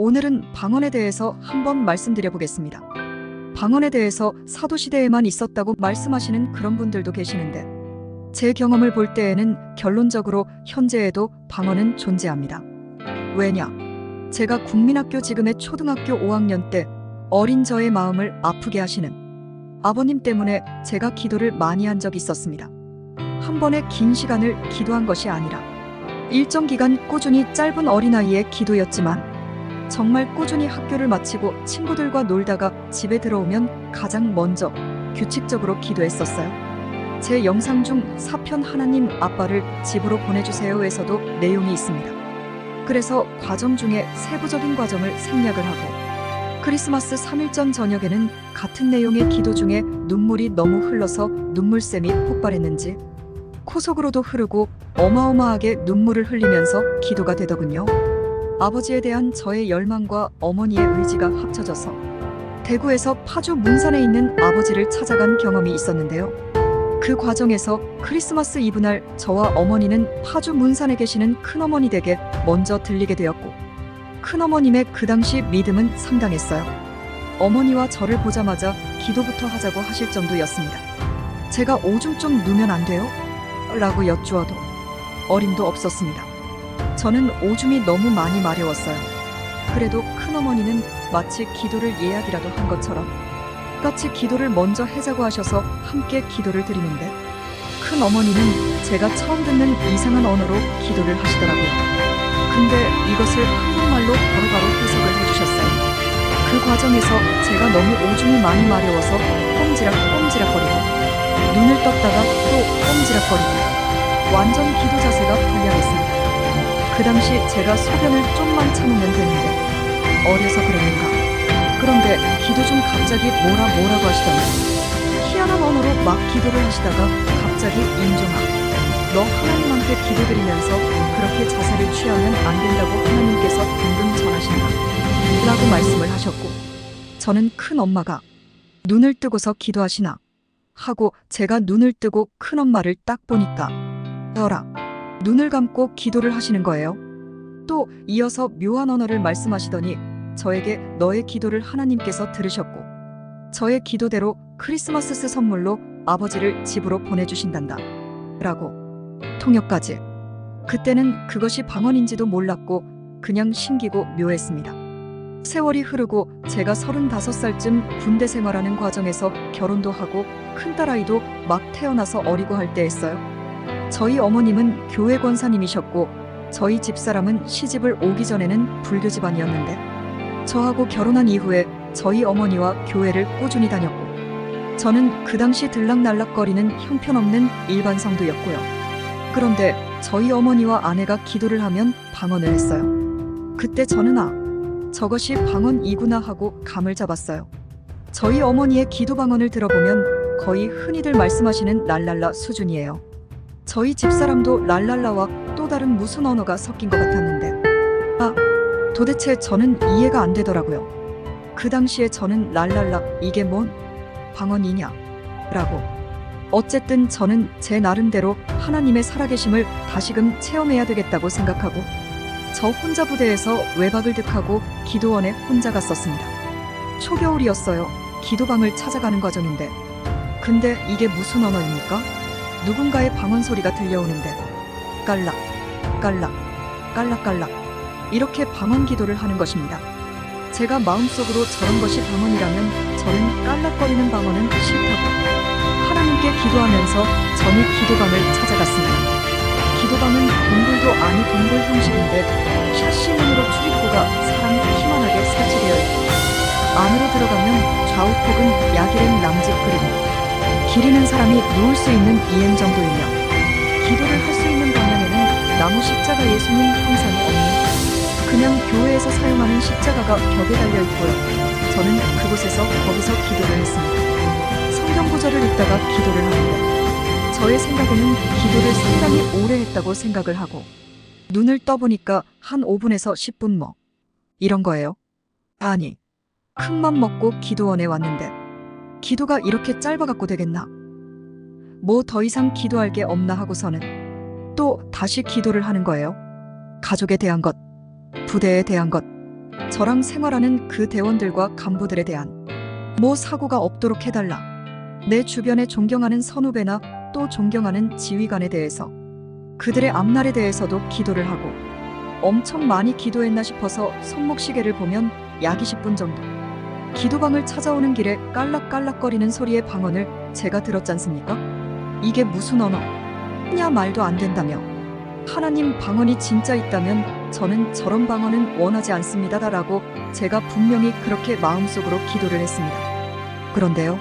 오늘은 방언에 대해서 한번 말씀드려 보겠습니다. 방언에 대해서 사도시대에만 있었다고 말씀하시는 그런 분들도 계시는데, 제 경험을 볼 때에는 결론적으로 현재에도 방언은 존재합니다. 왜냐? 제가 국민학교 지금의 초등학교 5학년 때 어린 저의 마음을 아프게 하시는 아버님 때문에 제가 기도를 많이 한 적이 있었습니다. 한 번에 긴 시간을 기도한 것이 아니라 일정 기간 꾸준히 짧은 어린아이의 기도였지만, 정말 꾸준히 학교를 마치고 친구들과 놀다가 집에 들어오면 가장 먼저 규칙적으로 기도했었어요. 제 영상 중 사편 하나님 아빠를 집으로 보내주세요에서도 내용이 있습니다. 그래서 과정 중에 세부적인 과정을 생략을 하고, 크리스마스 3일 전 저녁에는 같은 내용의 기도 중에 눈물이 너무 흘러서 눈물샘이 폭발했는지 코 속으로도 흐르고 어마어마하게 눈물을 흘리면서 기도가 되더군요. 아버지에 대한 저의 열망과 어머니의 의지가 합쳐져서 대구에서 파주 문산에 있는 아버지를 찾아간 경험이 있었는데요. 그 과정에서 크리스마스 이브날 저와 어머니는 파주 문산에 계시는 큰어머니 댁에 먼저 들리게 되었고, 큰어머님의 그 당시 믿음은 상당했어요. 어머니와 저를 보자마자 기도부터 하자고 하실 정도였습니다. 제가 오줌 좀 누면 안 돼요? 라고 여쭈어도 어림도 없었습니다. 저는 오줌이 너무 많이 마려웠어요. 그래도 큰어머니는 마치 기도를 예약이라도 한 것처럼 같이 기도를 먼저 해자고 하셔서 함께 기도를 드리는데, 큰어머니는 제가 처음 듣는 이상한 언어로 기도를 하시더라고요. 근데 이것을 한국말로 바로바로 해석을 해주셨어요. 그 과정에서 제가 너무 오줌이 많이 마려워서 꼼지락꼼지락거리고, 눈을 떴다가 또 꼼지락거리고, 완전 기도 자세가 불량했습니다. 그 당시 제가 소변을 좀만 참으면 되는데 어려서 그랬는가. 그런데 기도 중 갑자기 뭐라고 하시더니 희한한 언어로 막 기도를 하시다가 갑자기 인종아, 너 하나님한테 기도드리면서 그렇게 자세를 취하면 안 된다고 하나님께서 방금 전하신다 라고 말씀을 하셨고, 저는 큰엄마가 눈을 뜨고서 기도하시나 하고 제가 눈을 뜨고 큰엄마를 딱 보니까 어라, 눈을 감고 기도를 하시는 거예요. 또 이어서 묘한 언어를 말씀하시더니 저에게 너의 기도를 하나님께서 들으셨고 저의 기도대로 크리스마스 선물로 아버지를 집으로 보내주신단다 라고 통역까지. 그때는 그것이 방언인지도 몰랐고 그냥 신기고 묘했습니다. 세월이 흐르고 제가 35살쯤 군대 생활하는 과정에서 결혼도 하고 큰딸아이도 막 태어나서 어리고 할 때였어요. 저희 어머님은 교회 권사님이셨고 저희 집사람은 시집을 오기 전에는 불교 집안이었는데, 저하고 결혼한 이후에 저희 어머니와 교회를 꾸준히 다녔고, 저는 그 당시 들락날락거리는 형편없는 일반 성도였고요. 그런데 저희 어머니와 아내가 기도를 하면 방언을 했어요. 그때 저는 저것이 방언이구나 하고 감을 잡았어요. 저희 어머니의 기도 방언을 들어보면 거의 흔히들 말씀하시는 랄랄라 수준이에요. 저희 집사람도 랄랄라와 또 다른 무슨 언어가 섞인 것 같았는데, 도대체 저는 이해가 안 되더라고요. 그 당시에 저는 랄랄라, 이게 뭔 방언이냐 라고. 어쨌든 저는 제 나름대로 하나님의 살아계심을 다시금 체험해야 되겠다고 생각하고 저 혼자 부대에서 외박을 득하고 기도원에 혼자 갔었습니다. 초겨울이었어요. 기도방을 찾아가는 과정인데, 근데 이게 무슨 언어입니까? 누군가의 방언 소리가 들려오는데 깔락 깔락 깔락깔락 이렇게 방언 기도를 하는 것입니다. 제가 마음속으로 저런 것이 방언이라면 저는 깔락거리는 방언은 싫다고 하나님께 기도하면서 전이 기도방을 찾아갔습니다. 기도방은 동굴도 아니 동굴 형식인데 샤시문으로 출입구가 사람 키만하게 설치되어 있고, 안으로 들어가면 좌우폭은 야기랭 남집 그리고 길 잃는 사람이 누울 수 있는 이행 정도이며, 기도를 할 수 있는 방향에는 나무 십자가 예수님 형상이 없는 그냥 교회에서 사용하는 십자가가 벽에 달려 있고요. 저는 거기서 기도를 했습니다. 성경 구절을 읽다가 기도를 하는데, 저의 생각에는 기도를 상당히 오래 했다고 생각을 하고, 눈을 떠보니까 한 5분에서 10분 이런 거예요. 아니, 큰맘 먹고 기도원에 왔는데 기도가 이렇게 짧아갖고 되겠나? 뭐 더 이상 기도할 게 없나 하고서는 또 다시 기도를 하는 거예요. 가족에 대한 것, 부대에 대한 것, 저랑 생활하는 그 대원들과 간부들에 대한 뭐 사고가 없도록 해달라. 내 주변에 존경하는 선후배나 또 존경하는 지휘관에 대해서 그들의 앞날에 대해서도 기도를 하고 엄청 많이 기도했나 싶어서 손목시계를 보면 약 20분 정도. 기도방을 찾아오는 길에 깔락깔락거리는 소리의 방언을 제가 들었잖습니까? 이게 무슨 언어냐 말도 안 된다며. 하나님 방언이 진짜 있다면 저는 저런 방언은 원하지 않습니다라고 제가 분명히 그렇게 마음속으로 기도를 했습니다. 그런데요.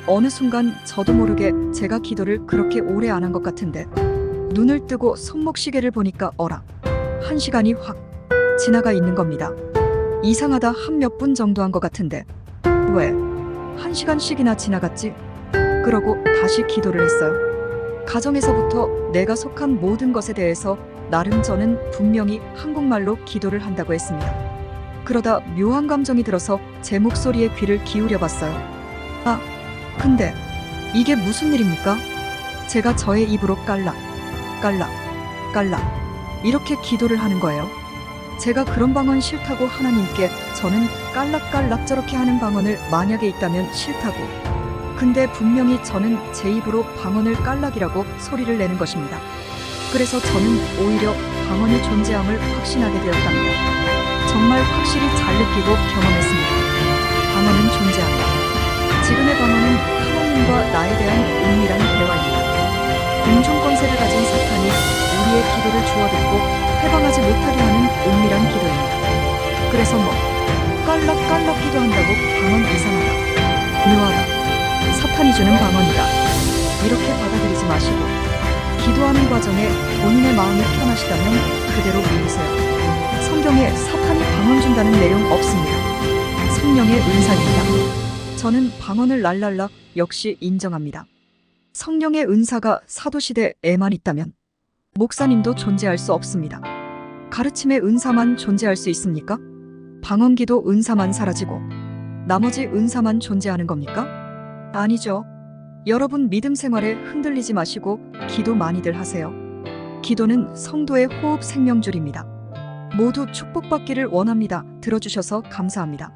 어느 순간 저도 모르게 제가 기도를 그렇게 오래 안 한 것 같은데 눈을 뜨고 손목시계를 보니까 어라. 1시간이 확 지나가 있는 겁니다. 이상하다 한 몇 분 정도 한 것 같은데 왜 1시간씩이나 지나갔지? 그러고 다시 기도를 했어요. 가정에서부터 내가 속한 모든 것에 대해서 나름 저는 분명히 한국말로 기도를 한다고 했습니다. 그러다 묘한 감정이 들어서 제 목소리에 귀를 기울여 봤어요. 아, 근데 이게 무슨 일입니까? 제가 저의 입으로 깔락, 깔락, 깔락 이렇게 기도를 하는 거예요. 제가 그런 방언 싫다고 하나님께 저는 깔락깔락 저렇게 하는 방언을 만약에 있다면 싫다고. 근데 분명히 저는 제 입으로 방언을 깔락이라고 소리를 내는 것입니다. 그래서 저는 오히려 방언의 존재함을 확신하게 되었답니다. 정말 확실히 잘 느끼고 경험했습니다. 방언은 존재한다. 지금의 방언은 하나님과 나에 대한 은밀한 대화입니다. 공중권세를 가진 사탄이 우리의 기도를 주워듣고 해방하지 못하게 하는 은밀한 기도입니다. 그래서 뭐 깔락깔락 기도한다고 방언 이상하다, 묘하다, 사탄이 주는 방언이다 이렇게 받아들이지 마시고 기도하는 과정에 본인의 마음이 편하시다면 그대로 믿으세요. 성경에 사탄이 방언 준다는 내용 없습니다. 성령의 은사입니다. 저는 방언을 랄랄라 역시 인정합니다. 성령의 은사가 사도시대에만 있다면 목사님도 존재할 수 없습니다. 가르침의 은사만 존재할 수 있습니까? 방언기도 은사만 사라지고 나머지 은사만 존재하는 겁니까? 아니죠. 여러분 믿음 생활에 흔들리지 마시고 기도 많이들 하세요. 기도는 성도의 호흡 생명줄입니다. 모두 축복받기를 원합니다. 들어주셔서 감사합니다.